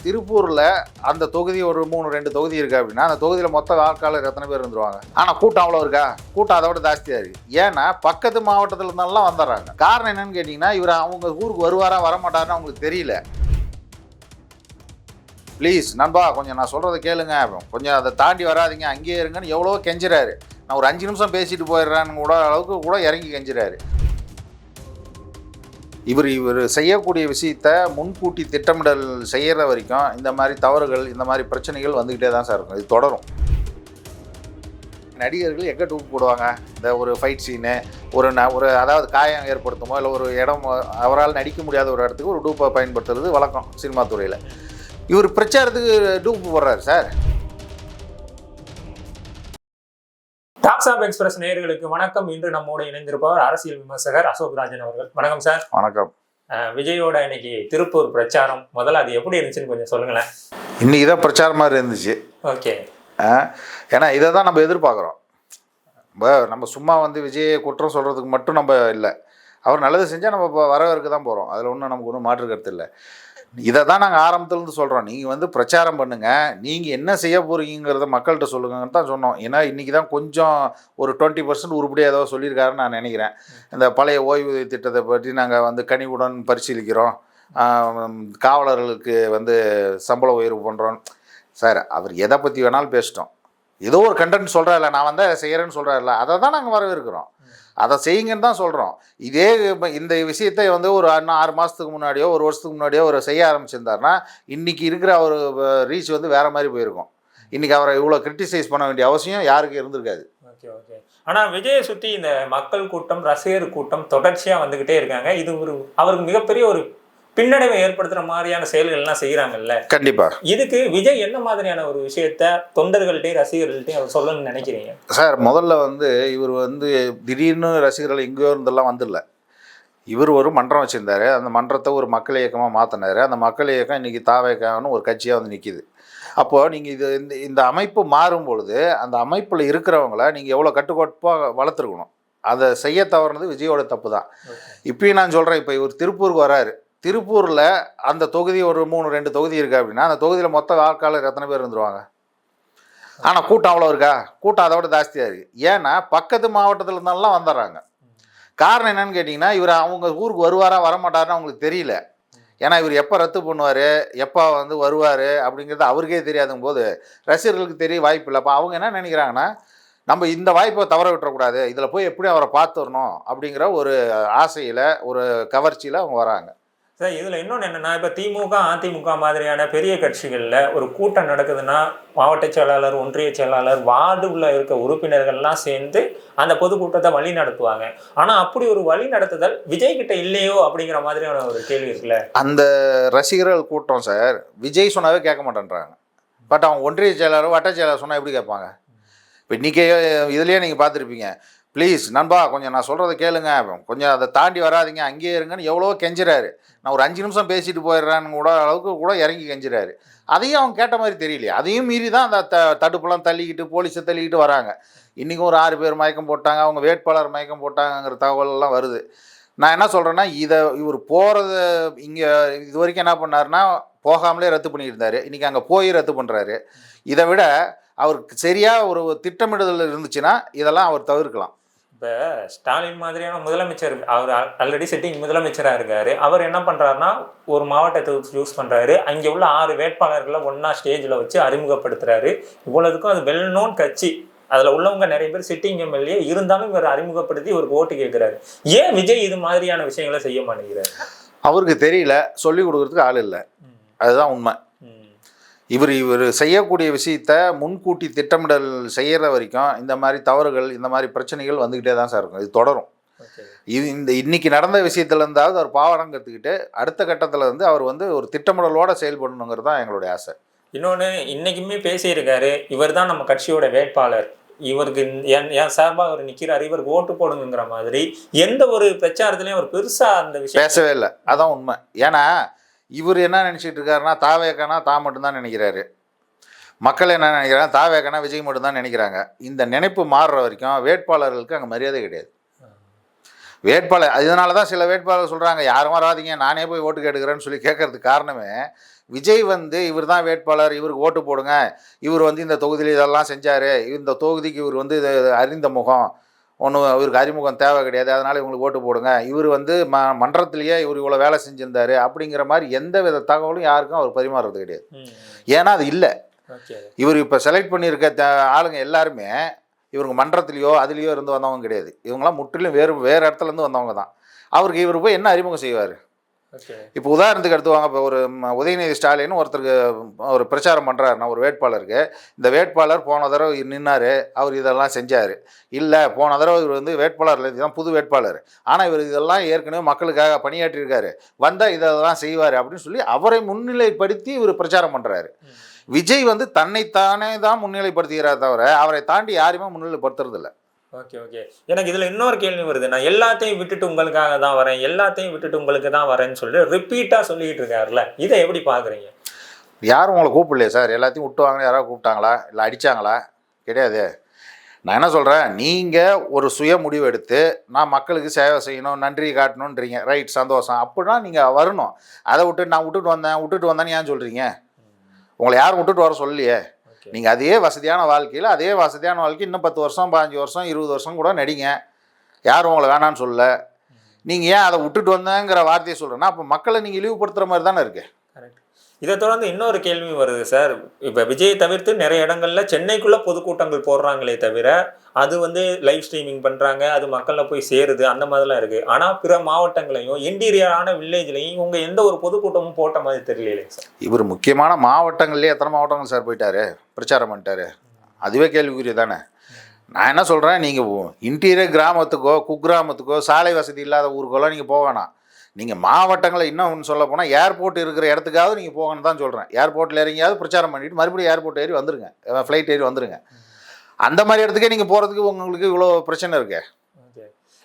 திருப்பூரில் அந்த தொகுதி ஒரு 2 தொகுதி இருக்குது அப்படின்னா அந்த தொகுதியில் மொத்த வாக்காளர் எத்தனை பேர் இருந்துருவாங்க? ஆனால் கூட்டம் அவ்வளோ இருக்கா? கூட்டம் அதை விட ஜாஸ்தியாக இருக்குது. ஏன்னா பக்கத்து மாவட்டத்தில் இருந்தாலும் வந்துடுறாங்க. காரணம் என்னன்னு கேட்டிங்கன்னா, இவர் அவங்க ஊருக்கு வருவாரா வரமாட்டாருன்னு அவங்களுக்கு தெரியல. ப்ளீஸ் நண்பா, கொஞ்சம் நான் சொல்கிறத கேளுங்க, கொஞ்சம் அதை தாண்டி வராதிங்க, அங்கேயே இருங்கன்னு எவ்வளோ கெஞ்சுறாரு. நான் ஒரு 5 நிமிஷம் பேசிட்டு போயிடுறேன்னு கூட அளவுக்கு கூட இறங்கி கெஞ்சுறாரு. இவர் செய்யக்கூடிய விஷயத்த முன்கூட்டி திட்டமிடல் செய்கிற வரைக்கும் இந்த மாதிரி தவறுகள், இந்த மாதிரி பிரச்சனைகள் வந்துக்கிட்டே தான் சார் இருக்கும். இது தொடரும். நடிகர்கள் எங்கே டூப் போடுவாங்க? இந்த ஒரு ஃபைட் சீனு, ஒரு அதாவது காயம் ஏற்படுத்துமோ இல்லை ஒரு இடம் அவரால் நடிக்க முடியாத ஒரு இடத்துக்கு ஒரு டூப்பை பயன்படுத்துறது வழக்கம் சினிமா துறையில். இவர் பிரச்சாரத்துக்கு டூப் போடுறாரு சார். டாக்ஸ் ஆஃப் எக்ஸ்பிரஸ் நேயர்களுக்கு வணக்கம். இன்று நம்மோடு இணைந்திருப்பவர் அரசியல் விமர்சகர் அசோக் ராஜன் அவர்கள். வணக்கம் சார். வணக்கம். விஜயோட இன்னைக்கு திருப்பூர் பிரச்சாரம், முதல்ல அது எப்படி இருந்துச்சுன்னு கொஞ்சம் சொல்லுங்களேன். இன்னைக்கு தான் பிரச்சாரம் மாதிரி இருந்துச்சு. ஓகே. ஏன்னா இதை தான் நம்ம எதிர்பார்க்குறோம். நம்ம சும்மா விஜயை குற்றம் சொல்கிறதுக்கு மட்டும் நம்ம இல்லை. அவர் நல்லது செஞ்சால் நம்ம வரவேற்க தான் போகிறோம். அதில் ஒன்றும் நமக்கு ஒன்றும் மாற்று கருத்து இல்லை. இதை தான் நாங்கள் ஆரம்பத்துலேருந்து சொல்கிறோம். நீங்கள் பிரச்சாரம் பண்ணுங்கள், நீங்கள் என்ன செய்ய போகிறீங்கிறத மக்கள்கிட்ட சொல்லுங்கன்னு தான் சொன்னோம். ஏன்னா இன்றைக்கி தான் கொஞ்சம் ஒரு 20% உருப்படியாக ஏதோ சொல்லியிருக்காருன்னு நான் நினைக்கிறேன். இந்த பழைய ஓய்வூதிய திட்டத்தை பற்றி நாங்கள் கனிவுடன் பரிசீலிக்கிறோம், காவலர்களுக்கு சம்பள உயர்வு பண்ணுறோம். சார், அவர் எதை பற்றி வேணாலும் பேசிட்டோம். ஏதோ ஒரு கண்டென்ட் சொல்கிறாரில்ல, நான் அதை செய்கிறேன்னு சொல்கிறாரில்ல, அதை தான் நாங்கள் வரவேற்கிறோம். அதை செய்யுங்கன்னு தான் சொல்கிறோம். இதே இந்த விஷயத்தை ஒரு 6 மாதத்துக்கு முன்னாடியோ ஒரு வருஷத்துக்கு முன்னாடியோ ஒரு செய்ய ஆரம்பிச்சிருந்தாருன்னா இன்றைக்கி இருக்கிற ஒரு ரீச் வேறு மாதிரி போயிருக்கும். இன்றைக்கி அவரை இவ்வளோ கிரிட்டிசைஸ் பண்ண வேண்டிய அவசியம் யாருக்கு இருந்திருக்காது. Okay okay. ஆனால் விஜயை சுற்றி இந்த மக்கள் கூட்டம், ரசிகர் கூட்டம் தொடர்ச்சியாக வந்துக்கிட்டே இருக்காங்க. இது அவருக்கு மிகப்பெரிய ஒரு பின்னடைவை ஏற்படுத்துற மாதிரியான செயல்கள் எல்லாம் செய்யறாங்கல்ல. கண்டிப்பா. இதுக்கு விஜய் என்ன மாதிரியான ஒரு விஷயத்த தொண்டர்கள்ட்டையும் ரசிகர்கள்ட்டையும் அவர் சொல்லணும்னு நினைக்கிறீங்க சார்? முதல்ல இவர் திடீர்னு ரசிகர்கள் எங்கேயோ இருந்தெல்லாம் வந்துடல. இவர் ஒரு மன்றம் வச்சுருந்தாரு. அந்த மன்றத்தை ஒரு மக்கள் இயக்கமாக மாற்றினார். அந்த மக்கள் இயக்கம் இன்றைக்கி தாவேக்கான்னு ஒரு கட்சியாக நிற்கிது. அப்போது நீங்கள் இந்த அமைப்பு மாறும் பொழுது அந்த அமைப்பில் இருக்கிறவங்கள நீங்கள் எவ்வளோ கட்டுக்கோப்பாக வளர்த்துருக்கணும். அதை செய்ய தவறுனது விஜயோட தப்பு தான். இப்பயும் நான் சொல்கிறேன், இப்போ இவர் திருப்பூருக்கு வராரு. திருப்பூரில் அந்த தொகுதி ஒரு 2 தொகுதி இருக்குது அப்படின்னா அந்த தொகுதியில் மொத்த வாக்காளர் எத்தனை பேர் இருந்துருவாங்க? ஆனால் கூட்டம் அவ்வளோ இருக்கா? கூட்டம் அதை விட ஜாஸ்தியாக இருக்குது. ஏன்னா பக்கத்து மாவட்டத்தில் இருந்தாலும் வந்துடுறாங்க. காரணம் என்னன்னு கேட்டிங்கன்னா, இவர் அவங்க ஊருக்கு வருவாரா வரமாட்டாருன்னு அவங்களுக்கு தெரியல. ஏன்னா இவர் எப்போ ரத்து பண்ணுவார், எப்போ வருவார் அப்படிங்கிறது அவருக்கே தெரியாதுங்க போது ரசிகர்களுக்கு தெரிய வாய்ப்பு இல்லை. அப்போ அவங்க என்ன நினைக்கிறாங்கன்னா, நம்ம இந்த வாய்ப்பை தவற விட்டுறக்கூடாது, இதில் போய் எப்படி அவரை பார்த்துடணும் அப்படிங்கிற ஒரு ஆசையில், ஒரு கவர்ச்சியில் அவங்க வராங்க. சார், இதில் இன்னொன்று என்னென்னா, இப்போ திமுக அதிமுக மாதிரியான பெரிய கட்சிகளில் ஒரு கூட்டம் நடக்குதுன்னா மாவட்ட செயலாளர், ஒன்றிய செயலாளர், வார்டுல இருக்க உறுப்பினர்கள்லாம் சேர்ந்து அந்த பொதுக்கூட்டத்தை வழி நடத்துவாங்க. ஆனால் அப்படி ஒரு வழி நடத்துதல் விஜய் கிட்ட இல்லையோ அப்படிங்கிற மாதிரியான ஒரு கேள்வி இருக்குல்ல. அந்த ரசிகர்கள் கூட்டம் சார் விஜய் சொன்னாவே கேட்க மாட்டேன்றாங்க. பட் அவங்க ஒன்றிய செயலாளர், வட்ட செயலாளர் சொன்னால் எப்படி கேட்பாங்க? இப்போ இன்றைக்கே இதுலேயே நீங்கள் பார்த்துருப்பீங்க. ப்ளீஸ் நண்பா, கொஞ்சம் நான் சொல்கிறத கேளுங்க, கொஞ்சம் அதை தாண்டி வராதிங்க, அங்கேயே இருங்கன்னு எவ்வளோ கெஞ்சுறாரு. நான் ஒரு 5 நிமிஷம் பேசிட்டு போயிடுறேன்னு கூட அளவுக்கு கூட இறங்கி கெஞ்சுறாரு. அதையும் அவங்க கேட்ட மாதிரி தெரியலையே. அதையும் மீறி தான் அந்த தடுப்பெல்லாம் தள்ளிக்கிட்டு போலீஸை தள்ளிக்கிட்டு வராங்க. இன்றைக்கும் ஒரு 6 பேர் மயக்கம் போட்டாங்க, அவங்க வேட்பாளர் மயக்கம் போட்டாங்கங்கிற தகவலெல்லாம் வருது. நான் என்ன சொல்கிறேன்னா, இவர் போகிறது இங்கே இது வரைக்கும் என்ன பண்ணாருன்னா போகாமலே ரத்து பண்ணியிருந்தார். இன்றைக்கி அங்கே போய் ரத்து பண்ணுறாரு. இதை விட அவருக்கு சரியாக ஒரு திட்டமிடுதல் இருந்துச்சுன்னா இதெல்லாம் அவர் தவிர்க்கலாம். இப்போ ஸ்டாலின் மாதிரியான முதலமைச்சர், அவர் ஆல்ரெடி சிட்டிங் முதலமைச்சராக இருக்காரு. அவர் என்ன பண்ணுறாருன்னா ஒரு மாவட்டத்தை யூஸ் பண்ணுறாரு, அங்கே உள்ள 6 வேட்பாளர்களை ஒன்றா ஸ்டேஜில் வச்சு அறிமுகப்படுத்துகிறாரு. இவ்வளவுக்கும் அது வெல் நோன் கட்சி, அதில் உள்ளவங்க நிறைய பேர் சிட்டிங் எம்எல்ஏ இருந்தாலும் இவர் அறிமுகப்படுத்தி இவருக்கு ஓட்டு கேட்குறாரு. ஏன் விஜய் இது மாதிரியான விஷயங்களை செய்ய மாட்டேங்கிறார்? அவருக்கு தெரியல, சொல்லிக் கொடுக்குறதுக்கு ஆள் இல்லை, அதுதான் உண்மை. இவர் செய்யக்கூடிய விஷயத்த முன்கூட்டி திட்டமிடல் செய்கிற வரைக்கும் இந்த மாதிரி தவறுகள், இந்த மாதிரி பிரச்சனைகள் வந்துக்கிட்டே தான் சார் இருக்கும். இது தொடரும். இன்னைக்கு நடந்த விஷயத்துலேருந்தாவது அவர் பாடம் கற்றுக்கிட்டு அடுத்த கட்டத்தில் அவர் ஒரு திட்டமிடலோடு செயல்படணுங்கிறது தான் எங்களுடைய ஆசை. இன்னொன்று, இன்னைக்குமே பேசியிருக்காரு, இவர் தான் நம்ம கட்சியோட வேட்பாளர், இவருக்கு என் சார்பாக அவர் நிற்கிறார், இவருக்கு ஓட்டு போடுங்கிற மாதிரி எந்த ஒரு பிரச்சாரத்துலையும் அவர் பெருசாக அந்த விஷயம் பேசவே இல்லை. அதான் உண்மை. ஏன்னா இவர் என்ன நினச்சிட்டு இருக்காருன்னா, தாவேக்கானா தான் மட்டும்தான் நினைக்கிறாரு. மக்கள் என்ன நினைக்கிறாங்க, தாவேக்கானா விஜய் மட்டும்தான் நினைக்கிறாங்க. இந்த நினைப்பு மாறுற வரைக்கும் வேட்பாளர்களுக்கு அங்கே மரியாதை கிடையாது. வேட்பாளர் இதனால தான் சில வேட்பாளர் சொல்கிறாங்க யாரும் வராதீங்க நானே போய் ஓட்டு கேட்டுக்கிறேன்னு சொல்லி கேட்கறதுக்கு காரணமே விஜய் வந்து இவர் தான் வேட்பாளர், இவருக்கு ஓட்டு போடுங்க, இவர் வந்து இந்த தொகுதியில் இதெல்லாம் செஞ்சார், இந்த தொகுதிக்கு இவர் வந்து இது அறிந்த முகம், ஒன்றும் இவருக்கு அறிமுகம் தேவை கிடையாது, அதனால் இவங்களுக்கு ஓட்டு போடுங்க, இவர் வந்து மன்றத்திலேயே இவர் இவ்வளோ வேலை செஞ்சுருந்தார் அப்படிங்கிற மாதிரி எந்த வித தகவலும் யாருக்கும் அவர் பரிமாறுறது கிடையாது. ஏன்னா அது இல்லை. இவர் இப்போ செலக்ட் பண்ணியிருக்க ஆளுங்க எல்லாருமே இவங்க மன்றத்திலையோ அதுலேயோ இருந்து வந்தவங்க கிடையாது. இவங்களாம் முற்றிலும் வேறு இடத்துலேருந்து வந்தவங்க தான். அவருக்கு இவர் போய் என்ன அறிமுகம் செய்வார்? இப்போ உதாரணத்துக்கு எடுத்துவாங்க, இப்போ ஒரு உதயநிதி ஸ்டாலின் ஒருத்தருக்கு ஒரு பிரச்சாரம் பண்ணுறாருன்னா ஒரு வேட்பாளருக்கு, இந்த வேட்பாளர் போன தடவை நின்னார், அவர் இதெல்லாம் செஞ்சார், இல்லை போன தடவை இவர் வந்து வேட்பாளர் இல்லை, இதுதான் புது வேட்பாளர், ஆனால் இவர் இதெல்லாம் ஏற்கனவே மக்களுக்காக பணியாற்றியிருக்காரு, வந்தால் இதெல்லாம் செய்வார் அப்படின்னு சொல்லி அவரை முன்னிலைப்படுத்தி இவர் பிரச்சாரம் பண்ணுறாரு. விஜய் வந்து தன்னைத்தானே தான் முன்னிலைப்படுத்துகிறார் தவிர அவரை தாண்டி யாரையுமே முன்னிலைப்படுத்துறதில்லை. Okay okay. எனக்கு இதில் இன்னொரு கேள்வி வருது. நான் எல்லாத்தையும் விட்டுட்டு உங்களுக்காக தான் வரேன், எல்லாத்தையும் விட்டுட்டு உங்களுக்கு தான் வரேன்னு சொல்லிட்டு ரிப்பீட்டாக சொல்லிக்கிட்டு இருக்காருல்ல, இதை எப்படி பார்க்குறீங்க? யாரும் உங்களை கூப்பிடலையே சார், எல்லாத்தையும் விட்டு வாங்கினா யாராவது கூப்பிட்டாங்களா, இல்லை அடித்தாங்களா? கிடையாது. நான் என்ன சொல்கிறேன், நீங்கள் ஒரு சுய முடிவு எடுத்து நான் மக்களுக்கு சேவை செய்யணும், நன்றி காட்டணுன்றீங்க, ரைட், சந்தோஷம், அப்படின்னா நீங்கள் வரணும். அதை விட்டு நான் விட்டுட்டு வந்தேன்னு ஏன் சொல்கிறீங்க? உங்களை யாரும் விட்டுட்டு வர சொல்லலையே. நீங்கள் அதே வசதியான வாழ்க்கையில் அதே வசதியான வாழ்க்கை இன்னும் 10 வருஷம் 15 வருஷம் 20 வருஷம் கூட நடிங்க, யாரும் உங்களை வேணான்னு சொல்லலை. நீங்கள் ஏன் அதை விட்டுட்டு வந்தேங்கிற வார்த்தையை சொல்கிறேன்னா அப்போ மக்களை நீங்கள் இழிவுபடுத்துகிற மாதிரி தானே இருக்குது. கரெக்ட். இதை தொடர்ந்து இன்னொரு கேள்வி வருது சார். இப்போ விஜயை தவிர்த்து நிறைய இடங்களில் சென்னைக்குள்ளே பொதுக்கூட்டங்கள் போடுறாங்களே தவிர அது வந்து லைவ் ஸ்ட்ரீமிங் பண்ணுறாங்க, அது மக்களில் போய் சேருது, அந்த மாதிரிலாம் இருக்குது. ஆனால் பிற மாவட்டங்களையும் இன்டீரியரான வில்லேஜ்லையும் இவங்க எந்த ஒரு பொதுக்கூட்டமும் போட்ட மாதிரி தெரியலையே சார். இவர் முக்கியமான மாவட்டங்கள்லேயே எத்தனை மாவட்டங்கள் சார் போயிட்டாரு, பிரச்சாரம் பண்ணிட்டாரு? அதுவே கேள்விக்குரிய தானே. நான் என்ன சொல்கிறேன், நீங்கள் இன்டீரியர் கிராமத்துக்கோ குக்கிராமத்துக்கோ சாலை வசதி இல்லாத ஊருக்கோலாம் நீங்கள் போக வேணாம். நீங்கள் மாவட்டங்களை இன்னும் ஒன்று சொல்ல போனால் ஏர்போர்ட் இருக்கிற இடத்துக்காவது நீங்கள் போகணுன்னு தான் சொல்கிறேன். ஏர்போர்ட்டில் இறங்கியாவது பிரச்சாரம் பண்ணிவிட்டு மறுபடியும் ஏர்போர்ட் ஏறி வந்துருங்க, ஃப்ளைட் ஏறி வந்துருங்க. அந்த மாதிரி இடத்துக்கே நீங்கள் போகிறதுக்கு உங்களுக்கு இவ்வளோ பிரச்சனை இருக்கு.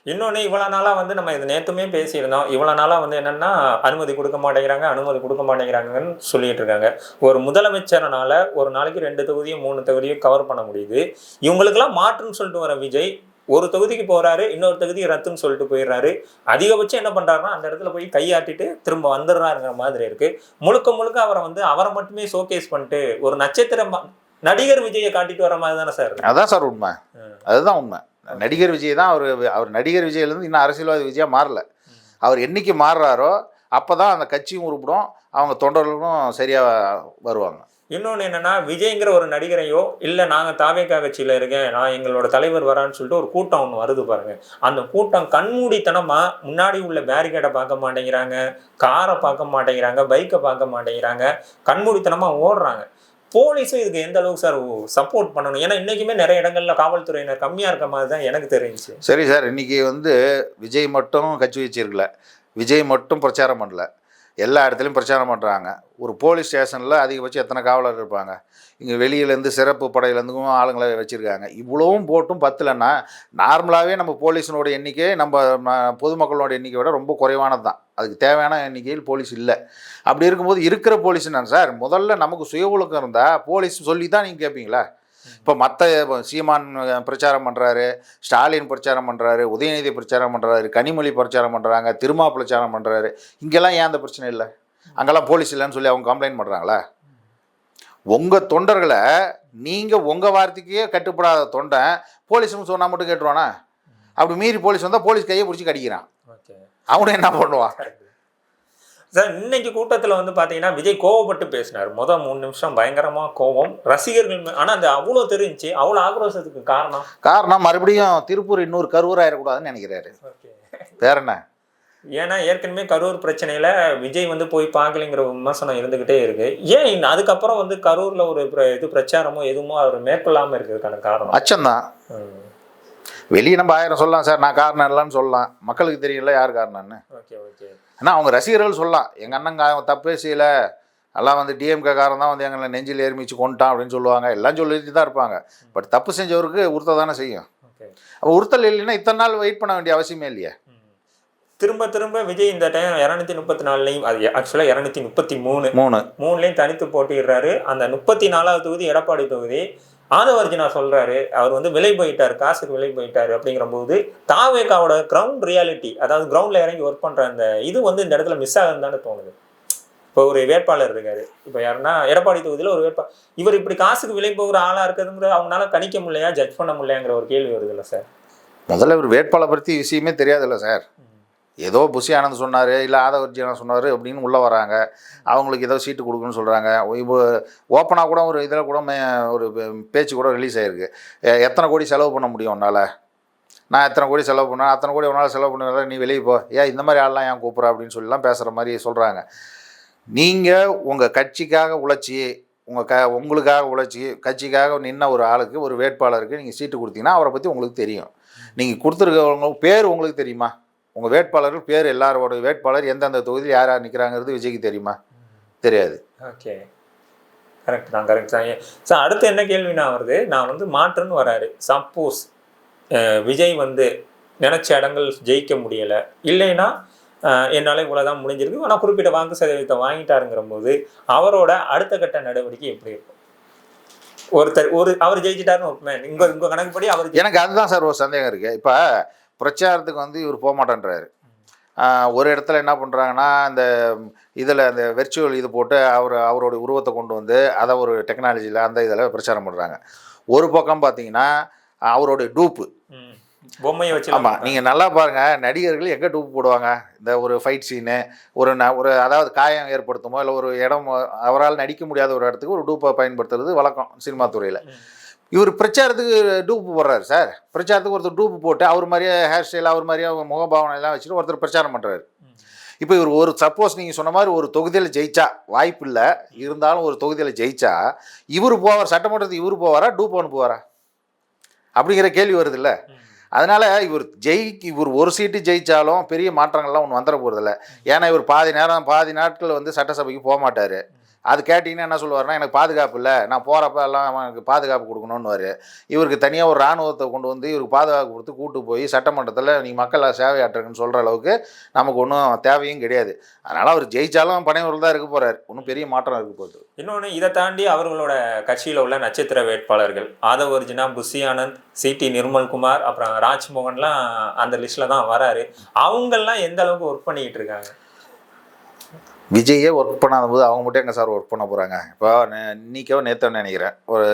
இன்னொன்று, இவ்வளோ நாளாக வந்து நம்ம இது நேற்றுமே பேசியிருந்தோம், இவ்வளோ நாளாக வந்து என்னென்னா அனுமதி கொடுக்க மாட்டேங்கிறாங்கன்னு சொல்லிட்டு இருக்காங்க. ஒரு முதலமைச்சரனால் ஒரு நாளைக்கு 2 தொகுதியும் 3 தொகுதியும் கவர் பண்ண முடியுது. இவங்களுக்கெல்லாம் மாற்றுன்னு சொல்லிட்டு வர விஜய் ஒரு தொகுதிக்கு போகிறாரு, இன்னொரு தொகுதி ரத்துன்னு சொல்லிட்டு போயிடுறாரு. அதிகபட்சம் என்ன பண்ணுறாருன்னா அந்த இடத்துல போய் கையாட்டிட்டு திரும்ப வந்துடுறாருங்கிற மாதிரி இருக்குது. முழுக்க முழுக்க அவரை மட்டுமே ஷோகேஸ் பண்ணிட்டு ஒரு நட்சத்திர நடிகர் விஜயை காட்டிட்டு வர மாதிரி தானே சார்? அதான் சார் உண்மை, அதுதான் உண்மை. நடிகர் விஜய் தான் அவர் நடிகர் விஜயிலேருந்து இன்னும் அரசியல்வாதி விஜயாக மாறல. அவர் என்னைக்கு மாறுறாரோ அப்போ தான் அந்த கட்சியும் உருப்பிடும், அவங்க தொண்டர்களும் சரியாக வருவாங்க. இன்னொன்று என்னென்னா, விஜய்ங்கிற ஒரு நடிகரையோ இல்லை நாங்கள் தாவேகா கட்சியில் இருக்கேன், நான் எங்களோட தலைவர் வரான்னு சொல்லிட்டு ஒரு கூட்டம் ஒன்று வருது பாருங்க. அந்த கூட்டம் கண்மூடித்தனமாக முன்னாடி உள்ள பேரிகேடை பார்க்க மாட்டேங்கிறாங்க, காரை பார்க்க மாட்டேங்கிறாங்க, பைக்கை பார்க்க மாட்டேங்கிறாங்க, கண்மூடித்தனமாக ஓடுறாங்க. போலீஸும் இதுக்கு எந்த அளவுக்கு சார் சப்போர்ட் பண்ணணும்? ஏன்னா இன்றைக்குமே நிறைய இடங்களில் காவல்துறையினர் கம்மியாக இருக்க மாதிரி தான் எனக்கு தெரிஞ்சிச்சு. சரி சார், இன்றைக்கி வந்து விஜய் மட்டும் கட்சி வச்சிருக்கல, விஜய் மட்டும் பிரச்சாரம் பண்ணல, எல்லா இடத்துலையும் பிரச்சாரம் பண்ணுறாங்க. ஒரு போலீஸ் ஸ்டேஷனில் அதிகபட்சம் எத்தனை காவலர் இருப்பாங்க? இங்கே வெளியிலேருந்து சிறப்பு படையிலேருந்தும் ஆளுங்களை வச்சுருக்காங்க. இவ்வளவும் போட்டும் பத்தலைன்னா நார்மலாகவே நம்ம போலீஸினோட எண்ணிக்கை நம்ம பொதுமக்களோட எண்ணிக்கை விட ரொம்ப குறைவானது தான். அதுக்கு தேவையான எண்ணிக்கையில் போலீஸ் இல்லை. அப்படி இருக்கும்போது இருக்கிற போலீஸ் என்னன்னு சார், முதல்ல நமக்கு சுய ஒழுக்கம் இருந்தால் போலீஸ் சொல்லி தான் நீங்கள் கேட்பீங்களா? இப்போ மற்ற சீமான் பிரச்சாரம் பண்ணுறாரு, ஸ்டாலின் பிரச்சாரம் பண்ணுறாரு, உதயநிதி பிரச்சாரம் பண்ணுறாரு, கனிமொழி பிரச்சாரம் பண்ணுறாங்க, திருமா பிரச்சாரம் பண்ணுறாரு, இங்கெல்லாம் ஏன் அந்த பிரச்சனை இல்லை? அங்கெல்லாம் போலீஸ் இல்லைன்னு சொல்லி அவங்க கம்ப்ளைண்ட் பண்ணுறாங்களா? உங்கள் தொண்டர்களை நீங்கள் உங்கள் வார்த்தைக்கே கட்டுப்படாத தொண்டை போலீஸ்னு சொன்னால் மட்டும் கேட்டுருவானா? அப்படி மீறி போலீஸ் வந்தால் போலீஸ் கையை பிடிச்சி கடிக்கிறான், அவனு என்ன பண்ணுவான் சார்? இன்னைக்கு கூட்டத்தில் வந்து பார்த்தீங்கன்னா விஜய் கோவப்பட்டு பேசினார். 3 நிமிஷம் பயங்கரமாக கோவம் ரசிகர்கள். ஆனால் அந்த அவ்வளோ தெரிஞ்சு அவ்வளோ ஆக்ரோஷத்துக்கு காரணம் மறுபடியும் திருப்பூர் இன்னொரு கரூர் ஆயிடக்கூடாதுன்னு நினைக்கிறாரு. வேற என்ன? ஏன்னா ஏற்கனவே கரூர் பிரச்சனையில் விஜய் வந்து போய் பார்க்கலைங்கிற விமர்சனம் இருந்துக்கிட்டே இருக்கு. ஏன் அதுக்கப்புறம் வந்து கரூரில் ஒரு பிரச்சாரமோ எதுவுமோ அவர் மேற்கொள்ளாமல் இருக்கிறதுக்கான காரணம் அச்சம்தான். வெளியே நம்ம 1000 சொல்லலாம் சார், நான் காரணம் இல்லைன்னு சொல்லலாம், மக்களுக்கு தெரியல யார் காரணம்னு. ஆனால் அவங்க ரசிகர்கள் சொல்லலாம், எங்கள் அண்ணன் தப்பே செய்யலை, எல்லாம் வந்து டிஎம்கே காரன் தான் வந்து எங்களை நெஞ்சில் ஏர்மிச்சு கொண்டுட்டான் அப்படின்னு சொல்லுவாங்க, எல்லாம் சொல்லிட்டு தான் இருப்பாங்க. பட் தப்பு செஞ்சவருக்கு உறுத்த தானே செய்யும். அப்போ உறுத்தல் இல்லைன்னா இத்தனை நாள் வெயிட் பண்ண வேண்டிய அவசியமே இல்லையே. திரும்ப திரும்ப விஜய் இந்த டைம் 234லையும் அது ஆக்சுவலாக 233 தனித்து போட்டிடுறாரு. அந்த 34வது தொகுதி எடப்பாடி தொகுதி. ஆதவர்ஜுனா சொல்றாரு அவர் வந்து விலை போயிட்டார், காசுக்கு விலை போயிட்டாரு அப்படிங்கிற போது தாவேகாவோட கிரவுண்ட் ரியாலிட்டி, அதாவது கிரவுண்ட்ல இறங்கி ஒர்க் பண்ற அந்த இது வந்து இந்த இடத்துல மிஸ் ஆகுதுன்னு தோணுது. இப்போ ஒரு வேட்பாளர் இருக்காரு, இப்போ யாருன்னா எடப்பாடி தொகுதியில் ஒரு வேட்பாளர், இவர் இப்படி காசுக்கு விலை போகிற ஆளா இருக்கிறதுங்கிற அவங்களால கணிக்க முடியலையா, ஜட்ஜ் பண்ண முடியலையாங்கிற ஒரு கேள்வி வருது இல்லை சார்? முதல்ல ஒரு வேட்பாளர் பற்றி விஷயமே தெரியாதுல்ல சார். ஏதோ புஷி ஆனந்த் சொன்னார், இல்லை ஆதவர்ஜுனா சொன்னார் அப்படின்னு உள்ளே வராங்க. அவங்களுக்கு ஏதோ சீட்டு கொடுக்குன்னு சொல்கிறாங்க. இப்போ ஓப்பனாக கூட ஒரு இதில் கூட ஒரு பேச்சு கூட ரிலீஸ் ஆகிருக்கு. எத்தனை கோடி செலவு பண்ண முடியும் உன்னால், நான் எத்தனை கோடி செலவு பண்ணேன், அத்தனை கோடி உன்னால் செலவு பண்ண, நீ வெளியே போ, ஏன் இந்த மாதிரி ஆள்லாம் ஏன் கூப்பிட்ற அப்படின்னு சொல்லிலாம் பேசுகிற மாதிரி சொல்கிறாங்க. நீங்கள் உங்கள் கட்சிக்காக உழைச்சி உங்களுக்காக உழைச்சி கட்சிக்காக நின்ன ஒரு ஆளுக்கு, ஒரு வேட்பாளருக்கு நீங்கள் சீட்டு கொடுத்தீங்கன்னா அவரை பற்றி உங்களுக்கு தெரியும். நீங்கள் கொடுத்துருக்கவங்க பேர் உங்களுக்கு தெரியுமா? உங்கள் வேட்பாளர்கள் பேர், எல்லாரோட வேட்பாளர் எந்தெந்த தொகுதியில் யார் யார் நிற்கிறாங்கிறது விஜய்க்கு தெரியுமா? தெரியாது. ஓகே, கரெக்ட் தான், கரெக்ட் தான். சார் அடுத்து என்ன கேள்வினா வருது, நான் வந்து மாற்றுன்னு வராரு. சப்போஸ் விஜய் வந்து நினச்ச இடங்கள் ஜெயிக்க முடியலை, இல்லைன்னா என்னால் இவ்வளோதான் முடிஞ்சிருக்கு, ஆனால் குறிப்பிட்ட வாக்கு சதவீதத்தை வாங்கிட்டாருங்கிற போது அவரோட அடுத்த கட்ட நடவடிக்கை எப்படி இருக்கும்? அவர் ஜெயிச்சிட்டாருன்னு உங்கள் கணக்குப்படி அவர், எனக்கு அதுதான் சார் ஒரு சந்தேகம் இருக்குது. இப்போ பிரச்சாரத்துக்கு வந்து இவர் போக மாட்டேன்றாரு. ஒரு இடத்துல என்ன பண்ணுறாங்கன்னா, இந்த இதில் அந்த வெர்ச்சுவல் இது போட்டு அவருடைய உருவத்தை கொண்டு வந்து அதை ஒரு டெக்னாலஜியில் அந்த இதில் பிரச்சாரம் பண்ணுறாங்க. ஒரு பக்கம் பார்த்தீங்கன்னா அவருடைய டூப்பு பொம்மையை வச்சு. ஆமாம், நீங்கள் நல்லா பாருங்கள், நடிகர்கள் எங்கே டூப்பு போடுவாங்க? இந்த ஒரு ஃபைட் சீனு, ஒரு அதாவது காயம் ஏற்படுத்துமோ, இல்லை ஒரு இடம் அவரால் நடிக்க முடியாத ஒரு இடத்துக்கு ஒரு டூப்பை பயன்படுத்துறது வழக்கம் சினிமா துறையில். இவர் பிரச்சாரத்துக்கு டூப்பு போடுறாரு சார். பிரச்சாரத்துக்கு ஒருத்தர் டூப்பு போட்டு அவர் மாதிரியே ஹேர் ஸ்டைல், அவர் மாதிரியே முகபாவனை எல்லாம் வச்சுட்டு ஒருத்தர் பிரச்சாரம் பண்ணுறாரு. இப்போ இவர் ஒரு சப்போஸ் நீங்கள் சொன்ன மாதிரி ஒரு தொகுதியில் ஜெயிச்சா, வாய்ப்பு இல்லை இருந்தாலும் ஒரு தொகுதியில் ஜெயிச்சா இவர் போவார், சட்டமன்றத்துக்கு இவர் போவாரா, டூப் அனுப்புவாரா அப்படிங்கிற கேள்வி வருது இல்லை? அதனால் இவர் ஒரு சீட்டு ஜெயித்தாலும் பெரிய மாற்றங்கள்லாம் ஒன்று வந்துட போகிறதில்ல. ஏன்னா இவர் பாதி நாட்கள் வந்து சட்டசபைக்கு போக மாட்டார். அது கேட்டிங்கன்னா என்ன சொல்லுவார்னா, எனக்கு பாதுகாப்பு இல்லை, நான் போகிறப்ப எல்லாம் எனக்கு பாதுகாப்பு கொடுக்கணுன்னுவார். இவருக்கு தனியாக ஒரு இராணுவத்தை கொண்டு வந்து இவருக்கு பாதுகாப்பு கொடுத்து கூட்டு போய் சட்டமன்றத்தில் நீங்கள் மக்களை சேவையாற்றுங்கன்னு சொல்கிற அளவுக்கு நமக்கு ஒன்றும் தேவையும் கிடையாது. அதனால் அவர் ஜெயித்தாலும் பனையூரில் தான் இருக்க போகிறார், ஒன்றும் பெரிய மாற்றம் இருக்க போகுது. இன்னொன்று, இதை தாண்டி அவர்களோட கட்சியில் உள்ள நட்சத்திர வேட்பாளர்கள் ஆதவர்ஜுனா, புஷி ஆனந்த், சிடி நிர்மல்குமார், அப்புறம் ராஜ்மோகன்லாம் அந்த லிஸ்ட்டில் தான் வராரு. அவங்கெல்லாம் எந்த அளவுக்கு ஒர்க் பண்ணிக்கிட்டு இருக்காங்க? விஜயே ஒர்க் பண்ணாத போது அவங்க மட்டும் எங்கே சார் ஒர்க் பண்ண போகிறாங்க? இப்போ இன்றைக்கோ நேற்று நினைக்கிறேன் ஒரு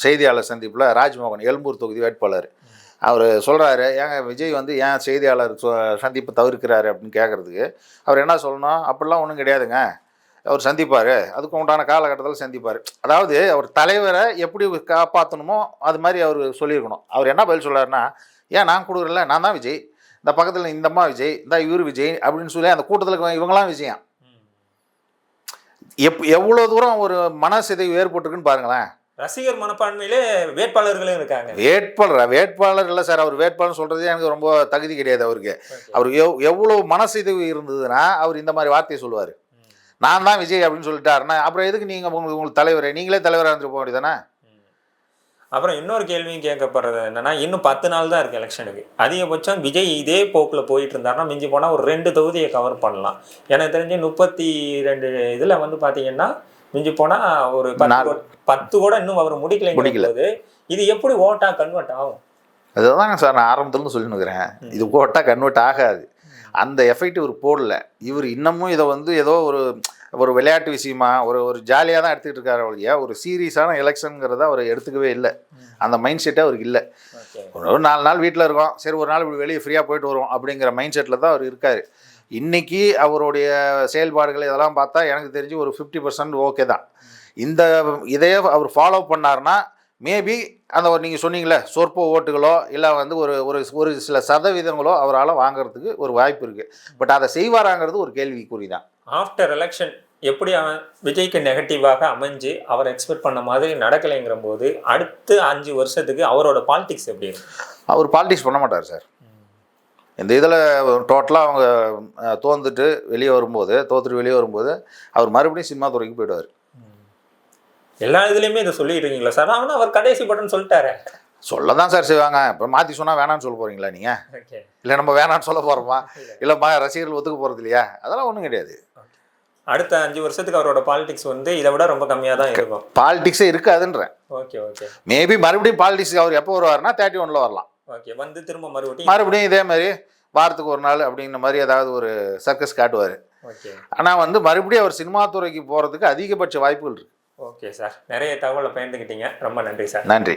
செய்தியாளர் சந்திப்பில் ராஜ்மோகன், எழும்பூர் தொகுதி வேட்பாளர், அவர் சொல்கிறாரு, ஏங்க விஜய் வந்து ஏன் செய்தியாளர் சந்திப்பு தவிர்க்கிறாரு அப்படின்னு கேட்குறதுக்கு அவர் என்ன சொல்லணும், அப்படிலாம் ஒன்றும் கிடையாதுங்க, அவர் சந்திப்பார், அதுக்கு உண்டான காலகட்டத்தில் சந்திப்பார். அதாவது அவர் தலைவரை எப்படி காப்பாற்றணுமோ அது மாதிரி அவர் சொல்லியிருக்கணும். அவர் என்ன பதில் சொல்கிறாருன்னா, ஏன் நான் கொடுக்குறல, நான் தான் விஜய், இந்த பக்கத்தில் இந்தம்மா விஜய், இந்த இவர் விஜய் அப்படின்னு சொல்லி அந்த கூட்டத்தில் இவங்களாம் விஜயம். எவ்வளோ தூரம் ஒரு மனசிதைவு ஏற்பட்டுருக்குன்னு பாருங்களேன். ரசிகர் மனப்பான்மையிலே வேட்பாளர்களும் இருக்காங்க. வேட்பாளர் இல்லை சார், அவர் வேட்பாளர் சொல்கிறதே எனக்கு ரொம்ப தகுதி கிடையாது அவருக்கு. அவர் எவ்வளோ மனசிதைவு இருந்ததுன்னா அவர் இந்த மாதிரி வார்த்தையை சொல்லுவார், நான் தான் விஜய் அப்படின்னு சொல்லிட்டாருன்னா அப்புறம் எதுக்கு நீங்கள் உங்களுக்கு தலைவர், நீங்களே தலைவராக இருந்துட்டு போக வேண்டியதானே? அப்புறம் இன்னொரு கேள்வியும் கேட்கப்படுறது என்னன்னா, இன்னும் 10 நாள் தான் இருக்குது எலெக்ஷனுக்கு. அதிகபட்சம் விஜய் இதே போக்கில் போயிட்டு இருந்தாருன்னா மிஞ்சி போனால் ஒரு 2 தொகுதியை கவர் பண்ணலாம். எனக்கு தெரிஞ்சு 32 இதில் வந்து பார்த்தீங்கன்னா மிஞ்சி போனால் ஒரு 10 கூட இன்னும் அவர் முடிக்கலைங்கிறது. இது எப்படி ஓட்டா கன்வெர்ட் ஆகும்? அதுதாங்க சார் நான் ஆரம்பத்துலேருந்து சொல்லினுக்கிறேன், இது ஓட்டா கன்வெர்ட் ஆகாது. அந்த எஃபெக்ட் இவர் போடல. இவர் இன்னமும் இதை வந்து ஏதோ ஒரு விளையாட்டு விஷயமா ஒரு ஜாலியாக தான் எடுத்துக்கிட்டு இருக்காரு ஒழிய ஒரு சீரியஸான எலெக்ஷனுங்கிறத அவர் எடுத்துக்கவே இல்லை. அந்த மைண்ட் செட்டே அவருக்கு இல்லை. ஒரு 4 நாள் வீட்டில் இருக்கோம், சரி ஒரு நாள் வெளியே ஃப்ரீயாக போயிட்டு வரும் அப்படிங்கிற மைண்ட் செட்டில் தான் அவர் இருக்கார். இன்றைக்கி அவருடைய செயல்பாடுகள் இதெல்லாம் பார்த்தா எனக்கு தெரிஞ்சு ஒரு 50% ஓகே தான். இதையே அவர் ஃபாலோ பண்ணார்னா மேபி அந்த நீங்கள் சொன்னீங்களே சொற்ப ஓட்டுகளோ இல்லை வந்து ஒரு சில சதவீதங்களோ அவரால் வாங்கிறதுக்கு ஒரு வாய்ப்பு இருக்குது. பட் அதை செய்வாராங்கிறது ஒரு கேள்விக்குறி தான். ஆஃப்டர் எலெக்ஷன் எப்படி அவன் விஜய்க்கு நெகட்டிவாக அமைஞ்சு அவர் எக்ஸ்பெக்ட் பண்ண மாதிரி நடக்கலைங்கிற போது அடுத்த 5 வருஷத்துக்கு அவரோட பாலிடிக்ஸ் எப்படி இருக்கும்? அவர் பாலிடிக்ஸ் பண்ண மாட்டார் சார். இந்த இதில் டோட்டலாக அவங்க தோத்துட்டு வெளியே வரும்போது அவர் மறுபடியும் சினிமா துறைக்கு போயிடுவார். எல்லா இதுலேயுமே இதை சொல்லிடுறீங்களா சார்? ஆனால் அவர் கடைசி பட்டன் சொல்லிட்டாரு. சொல்ல தான் சார் செய்வாங்க. இப்போ மாற்றி சொன்னால் வேணான்னு சொல்ல போகிறீங்களா நீங்கள்? ஓகே. இல்லை நம்ம வேணான்னு சொல்ல போகிறோமா? இல்லை ரசிகர்கள் ஒத்துக்க போகிறது இல்லையா? அதெல்லாம் ஒன்றும் கிடையாது. அடுத்த 5 வருஷத்துக்கு அவரோட பாலிடிக்ஸ் வந்து இதை விட ரொம்ப கம்மியாக தான் இருக்கும். பாலிடிக்ஸே இருக்காதுன்றேன். ஓகே ஓகே மேபி மறுபடியும் பாலிடிக்ஸ் அவர் எப்போ வருவார்னா 31 வரலாம். ஓகே. வந்து திரும்ப மறுபடியும் இதே மாதிரி வாரத்துக்கு ஒரு நாள் அப்படிங்கிற மாதிரி ஏதாவது ஒரு சர்க்கஸ் காட்டுவார். ஓகே. ஆனால் வந்து மறுபடியும் அவர் சினிமா துறைக்கு போகிறதுக்கு அதிகபட்ச வாய்ப்புகள் இருக்குது. Okay sir. நிறைய தகவலை பகிர்ந்துக்கிட்டீங்க. ரொம்ப நன்றி சார். நன்றி.